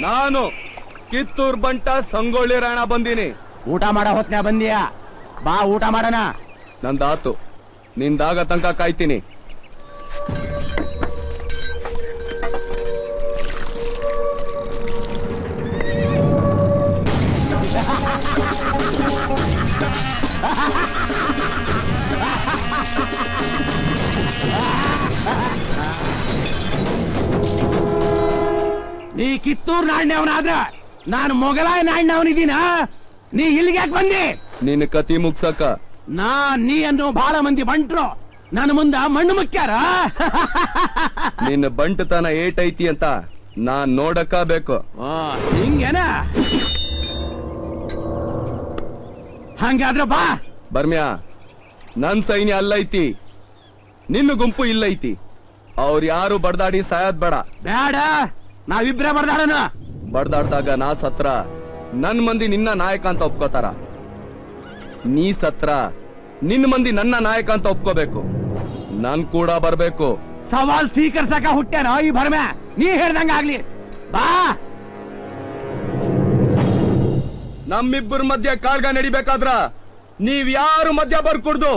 ನಾನು ಕಿತ್ತೂರ್ ಬಂಟ ಸಂಗೊಳ್ಳಿ ರಾಯಣ್ಣ ಬಂದೀನಿ. ಊಟ ಮಾಡೋ ಹೊತ್ನ್ಯಾ ಬಂದಿಯಾ? ಬಾ ಊಟ ಮಾಡೋಣ. ನಂದಾತು, ನಿಂದಾಗ ತನಕ ಕಾಯ್ತೀನಿ. ನೀ ಕಿತ್ತೂರ್ ನಾಣ್ಯವನಾದ್ರ ನಾನು ಮೊಗಲಾಯ ನಾಣ್ಯವನಿದ್ದೀನ. ನೀ ಇಲ್ಲಿಗೆ ಯಾಕೆ ಬಂದಿ? ನಿನ್ನ ಕತಿ ಮುಗ್ಸಕ ನೀ ಅನ್ನೋ ಬಹಳ ಮಂದಿ ಬಂಟ್ರು ನನ್ನ ಮುಂದ ಮಣ್ಣು ಮುಕ್ಕ್ಯಾರ. ನಿನ್ನ ಬಂಟತನ ಏಟೈತಿ ಅಂತ ನಾನ್ ನೋಡಕ ಬೇಕು. ಹಿಂಗೇನ? ಹಂಗಾದ್ರ ಬಾ. ಬರ್ಮ್ಯಾ, ನನ್ ಸೈನ್ಯ ಅಲ್ಲೈತಿ, ನಿನ್ನ ಗುಂಪು ಇಲ್ಲೈತಿ. ಅವ್ರ ಯಾರು ಬಡ್ದಾಡಿ ಸಾಯದ್ ಬೇಡ. ಬೇಡ, ನಾವಿಬ್ರೇ ಬಡ್ದಾಡೋಣ. ಬಡ್ದಾಡ್ದಾಗ ನಾ ಸತ್ರ ನನ್ ಮಂದಿ ನಿನ್ನ ನಾಯಕ ಅಂತ ಒಪ್ಕೋತಾರ. ನೀ ಸತ್ರ ನಿನ್ ಮಂದಿ ನನ್ನ ನಾಯಕ ಅಂತ ಒಪ್ಕೋಬೇಕು. ನನ್ ಕೂಡ ಬರ್ಬೇಕು. ಸವಾಲ್ ಸ್ವೀಕರ್ಸಕ ಹುಟ್ಟ್ಯಾನ ಈ ಭರ್ಮೆ. ನೀ ಹೇಳ್ದಂಗ ಆಗ್ಲಿ, ಬಾ. ನಮ್ಮಿಬ್ಬರ ಮಧ್ಯ ಕಾಳ್ಗ ನಡಿಬೇಕಾದ್ರ ನೀವ್ ಯಾರು ಮಧ್ಯ ಬರ್ಕೂಡ್ದು.